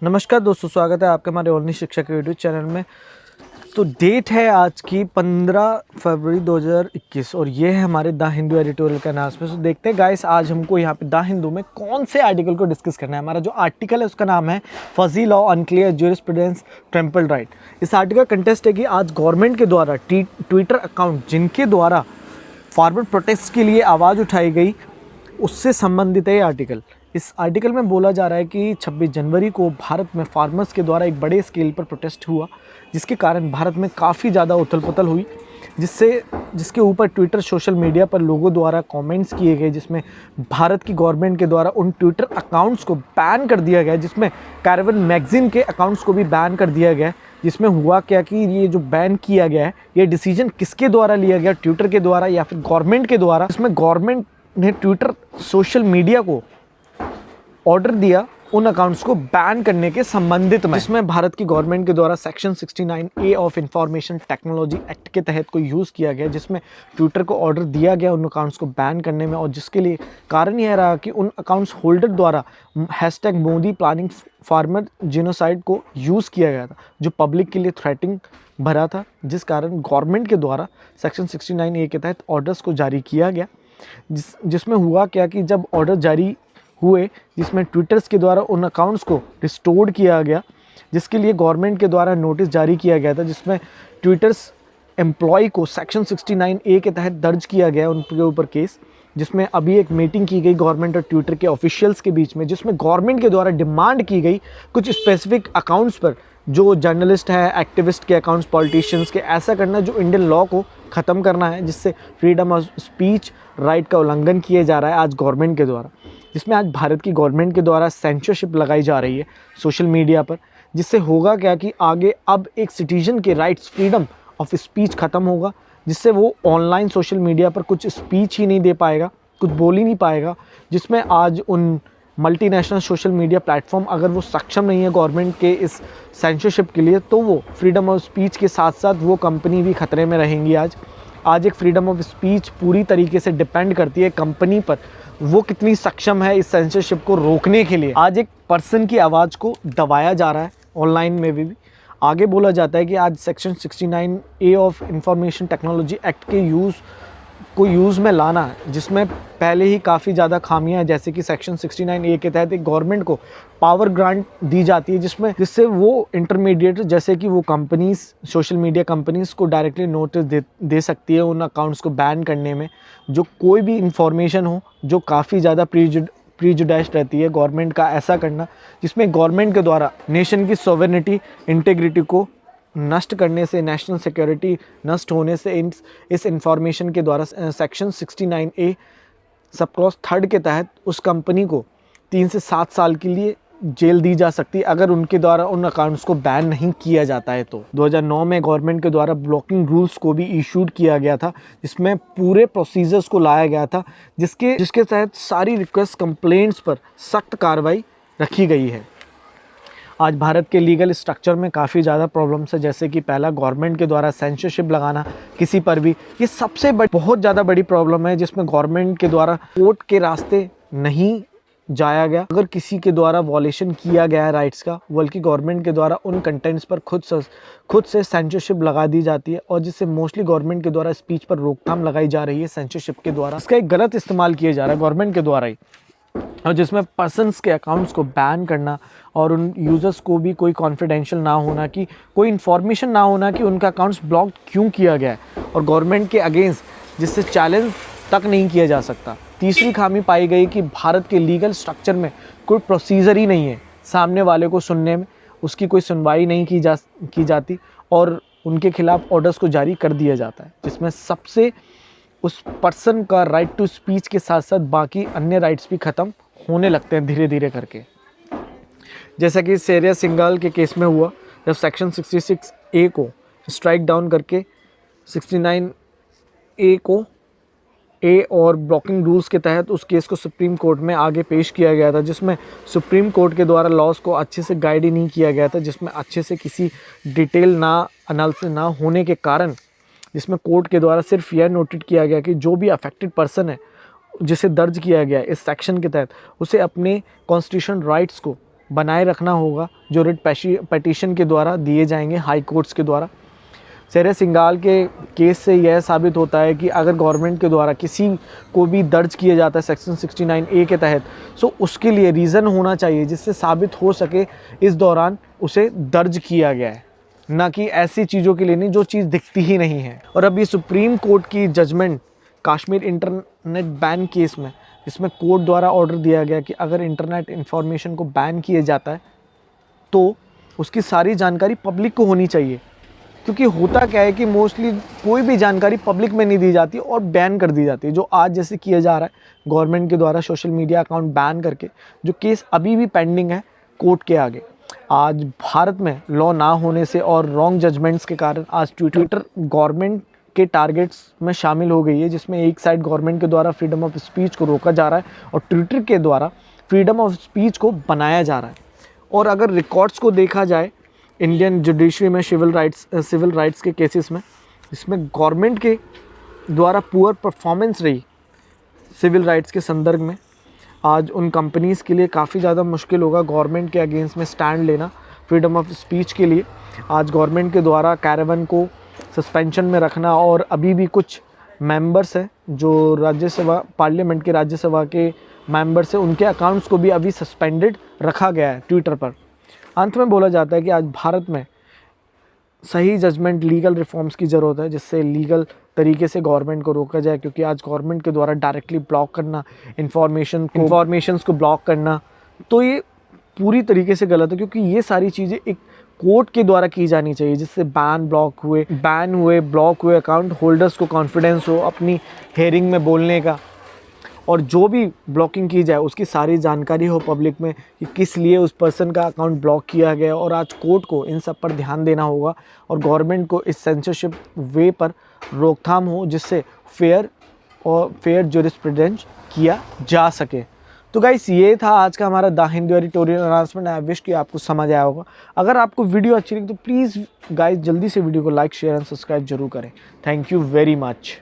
नमस्कार दोस्तों, स्वागत है आपके हमारे ओनली शिक्षा के यूट्यूब चैनल में। तो डेट है आज की 15 फरवरी 2021 और ये है हमारे द हिंदू एडिटोरियल का अनाउंसमेंट। तो देखते हैं गाइस, आज हमको यहाँ पे द हिंदू में कौन से आर्टिकल को डिस्कस करना है। हमारा जो आर्टिकल है उसका नाम है fuzzy law unclear jurisprudence trampled right. इस आर्टिकल का कंटेस्ट है कि आज गवर्नमेंट के द्वारा ट्विटर अकाउंट जिनके द्वारा फार्मर प्रोटेस्ट के लिए आवाज़ उठाई गई उससे संबंधित है ये आर्टिकल। इस आर्टिकल में बोला जा रहा है कि 26 जनवरी को भारत में फार्मर्स के द्वारा एक बड़े स्केल पर प्रोटेस्ट हुआ, जिसके कारण भारत में काफ़ी ज़्यादा उथल पुथल हुई, जिसके ऊपर ट्विटर सोशल मीडिया पर लोगों द्वारा कमेंट्स किए गए, जिसमें भारत की गवर्नमेंट के द्वारा उन ट्विटर अकाउंट्स को बैन कर दिया गया, जिसमें कैरेवन मैगज़ीन के अकाउंट्स को भी बैन कर दिया गया। जिसमें हुआ क्या कि ये जो बैन किया गया है ये डिसीजन किसके द्वारा लिया गया, ट्विटर के द्वारा या फिर गवर्नमेंट के द्वारा। इसमें गवर्नमेंट ने ट्विटर सोशल मीडिया को ऑर्डर दिया उन अकाउंट्स को बैन करने के संबंधित में, जिसमें भारत की गवर्नमेंट के द्वारा section 69A of information technology act के तहत को यूज़ किया गया, जिसमें ट्विटर को ऑर्डर दिया गया उन अकाउंट्स को बैन करने में। और जिसके लिए कारण यह रहा कि उन अकाउंट्स होल्डर द्वारा hashtag Modi planning farmer genocide को यूज़ किया गया था, जो पब्लिक के लिए थ्रेटिंग भरा था, जिस कारण गवर्नमेंट के द्वारा सेक्शन 69A के तहत ऑर्डर्स को जारी किया गया। जिसमें हुआ क्या कि जब ऑर्डर जारी हुए, जिसमें ट्विटर्स के द्वारा उन अकाउंट्स को रिस्टोर्ड किया गया, जिसके लिए गवर्नमेंट के द्वारा नोटिस जारी किया गया था, जिसमें ट्विटर्स एम्प्लॉय को सेक्शन 69A के तहत दर्ज किया गया उनके ऊपर केस। जिसमें अभी एक मीटिंग की गई गवर्नमेंट और ट्विटर के ऑफिशियल्स के बीच में, जिसमें गवर्नमेंट के द्वारा डिमांड की गई कुछ स्पेसिफिक अकाउंट्स पर, जो जर्नलिस्ट हैं, एक्टिविस्ट के अकाउंट्स, पॉलिटिशियंस के, ऐसा करना जो इंडियन लॉ को ख़त्म करना है, जिससे फ्रीडम ऑफ स्पीच राइट का उल्लंघन किया जा रहा है आज गवर्नमेंट के द्वारा। जिसमें आज भारत की गवर्नमेंट के द्वारा सेंसरशिप लगाई जा रही है सोशल मीडिया पर, जिससे होगा क्या कि आगे अब एक सिटीजन के राइट्स, फ्रीडम ऑफ स्पीच ख़त्म होगा, जिससे वो ऑनलाइन सोशल मीडिया पर कुछ स्पीच ही नहीं दे पाएगा, कुछ बोल ही नहीं पाएगा। जिसमें आज उन मल्टीनेशनल सोशल मीडिया प्लेटफॉर्म अगर वो सक्षम नहीं है गवर्नमेंट के इस सेंसरशिप के लिए, तो वो फ्रीडम ऑफ स्पीच के साथ साथ वो कंपनी भी खतरे में रहेंगी। आज एक फ्रीडम ऑफ स्पीच पूरी तरीके से डिपेंड करती है कंपनी पर, वो कितनी सक्षम है इस सेंसरशिप को रोकने के लिए। आज एक पर्सन की आवाज़ को दबाया जा रहा है ऑनलाइन में भी। आगे बोला जाता है कि आज section 69A of information technology act के यूज़ में लाना है, जिसमें पहले ही काफ़ी ज़्यादा खामियां हैं, जैसे कि सेक्शन 69A के तहत एक गवर्नमेंट को पावर ग्रांट दी जाती है, जिससे वो इंटरमीडिएट, जैसे कि वो कंपनीज, सोशल मीडिया कंपनीज को डायरेक्टली नोटिस दे सकती है उन अकाउंट्स को बैन करने में, जो कोई भी इंफॉर्मेशन हो जो काफ़ी ज़्यादा प्रीजुडाइज्ड रहती है गवर्नमेंट का ऐसा करना, जिसमें गवर्नमेंट के द्वारा नेशन की सॉवरेनिटी, इंटीग्रिटी को नष्ट करने से, नेशनल सिक्योरिटी नष्ट होने से इस इंफॉर्मेशन के द्वारा सेक्शन 69A सब क्लॉज 3 के तहत उस कंपनी को 3 से 7 साल के लिए जेल दी जा सकती है अगर उनके द्वारा उन अकाउंट्स को बैन नहीं किया जाता है। तो 2009 में गवर्नमेंट के द्वारा ब्लॉकिंग रूल्स को भी इशूड किया गया था, जिसमें पूरे प्रोसीजर्स को लाया गया था, जिसके तहत सारी रिक्वेस्ट कंप्लेंट्स पर सख्त कार्रवाई रखी गई है। आज भारत के लीगल स्ट्रक्चर में काफ़ी ज़्यादा प्रॉब्लम्स है, जैसे कि पहला गवर्नमेंट के द्वारा सेंसरशिप लगाना किसी पर भी, ये सबसे बहुत ज़्यादा बड़ी प्रॉब्लम है, जिसमें गवर्नमेंट के द्वारा कोर्ट के रास्ते नहीं जाया गया अगर किसी के द्वारा वॉलेशन किया गया है राइट्स का, बल्कि गवर्नमेंट के द्वारा उन कंटेंट्स पर खुद से सेंसरशिप लगा दी जाती है, और जिससे मोस्टली गवर्नमेंट के द्वारा स्पीच पर रोकथाम लगाई जा रही है सेंसरशिप के द्वारा। इसका एक गलत इस्तेमाल किया जा रहा है गवर्नमेंट के द्वारा ही, और जिसमें पर्सन्स के अकाउंट्स को बैन करना और उन यूज़र्स को भी कोई कॉन्फिडेंशियल ना होना, कि कोई इन्फॉर्मेशन ना होना कि उनका अकाउंट्स ब्लॉक क्यों किया गया है, और गवर्नमेंट के अगेंस्ट जिससे चैलेंज तक नहीं किया जा सकता। तीसरी खामी पाई गई कि भारत के लीगल स्ट्रक्चर में कोई प्रोसीजर ही नहीं है, सामने वाले को सुनने में उसकी कोई सुनवाई नहीं की जाती और उनके खिलाफ ऑर्डर्स को जारी कर दिया जाता है, जिसमें सबसे उस पर्सन का राइट टू स्पीच के साथ साथ बाकी अन्य राइट्स भी ख़त्म होने लगते हैं धीरे धीरे करके। जैसा कि सेरिया सिंघाल के केस में हुआ, जब सेक्शन 66A को स्ट्राइक डाउन करके 69A को और ब्लॉकिंग रूल्स के तहत उस केस को सुप्रीम कोर्ट में आगे पेश किया गया था, जिसमें सुप्रीम कोर्ट के द्वारा लॉज को अच्छे से गाइड ही नहीं किया गया था, जिसमें अच्छे से किसी डिटेल एनालिसिस ना होने के कारण, जिसमें कोर्ट के द्वारा सिर्फ यह नोटेड किया गया कि जो भी अफेक्टेड पर्सन है जिसे दर्ज किया गया इस सेक्शन के तहत, उसे अपने कॉन्स्टिट्यूशन राइट्स को बनाए रखना होगा जो रिट पटिशन के द्वारा दिए जाएंगे हाई कोर्ट्स के द्वारा। शेर सिंघाल के केस से यह साबित होता है कि अगर गवर्नमेंट के द्वारा किसी को भी दर्ज किया जाता है सेक्शन 69A के तहत, सो उसके लिए रीज़न होना चाहिए जिससे साबित हो सके इस दौरान उसे दर्ज किया गया है, ना कि ऐसी चीज़ों के लिए नहीं जो चीज़ दिखती ही नहीं है। और अभी सुप्रीम कोर्ट की judgement Kashmir internet ban case में, इसमें कोर्ट द्वारा ऑर्डर दिया गया कि अगर इंटरनेट इन्फॉर्मेशन को बैन किया जाता है तो उसकी सारी जानकारी पब्लिक को होनी चाहिए, क्योंकि होता क्या है कि मोस्टली कोई भी जानकारी पब्लिक में नहीं दी जाती और बैन कर दी जाती है, जो आज जैसे किया जा रहा है गवर्नमेंट के द्वारा सोशल मीडिया अकाउंट बैन करके, जो केस अभी भी पेंडिंग है कोर्ट के आगे। आज भारत में लॉ ना होने से और रॉन्ग जजमेंट्स के कारण आज ट्विटर गवर्नमेंट के टारगेट्स में शामिल हो गई है, जिसमें एक साइड गवर्नमेंट के द्वारा फ्रीडम ऑफ स्पीच को रोका जा रहा है और ट्विटर के द्वारा फ्रीडम ऑफ स्पीच को बनाया जा रहा है। और अगर रिकॉर्ड्स को देखा जाए इंडियन जुडिशरी में सिविल राइट्स के केसेस में, इसमें गवर्नमेंट के द्वारा पुअर परफॉर्मेंस रही सिविल राइट्स के संदर्भ में, आज उन कंपनीज़ के लिए काफ़ी ज़्यादा मुश्किल होगा गवर्नमेंट के अगेंस्ट में स्टैंड लेना फ्रीडम ऑफ स्पीच के लिए। आज गवर्नमेंट के द्वारा कैरेवन को सस्पेंशन में रखना और अभी भी कुछ मेंबर्स हैं जो राज्यसभा पार्लियामेंट के राज्यसभा के मेंबर्स हैं, उनके अकाउंट्स को भी अभी सस्पेंडेड रखा गया है ट्विटर पर। अंत में बोला जाता है कि आज भारत में सही जजमेंट लीगल रिफॉर्म्स की ज़रूरत है, जिससे लीगल तरीके से गवर्नमेंट को रोका जाए, क्योंकि आज गवर्नमेंट के द्वारा डायरेक्टली ब्लॉक करना इंफॉर्मेशंस को ब्लॉक करना, तो ये पूरी तरीके से गलत है, क्योंकि ये सारी चीज़ें एक कोर्ट के द्वारा की जानी चाहिए, जिससे बैन हुए ब्लॉक हुए अकाउंट होल्डर्स को कॉन्फिडेंस हो अपनी हेयरिंग में बोलने का, और जो भी ब्लॉकिंग की जाए उसकी सारी जानकारी हो पब्लिक में कि किस लिए उस पर्सन का अकाउंट ब्लॉक किया गया। और आज कोर्ट को इन सब पर ध्यान देना होगा और गवर्नमेंट को इस सेंसरशिप वे पर रोकथाम हो, जिससे फेयर ज्यूरिस्प्रूडेंस किया जा सके। तो गाइस ये था आज का हमारा the Hindu editorial announcement. I wish कि आपको समझ आया होगा। अगर आपको वीडियो अच्छी लगी तो प्लीज़ गाइस जल्दी से वीडियो को लाइक शेयर एंड सब्सक्राइब जरूर करें। Thank you very much.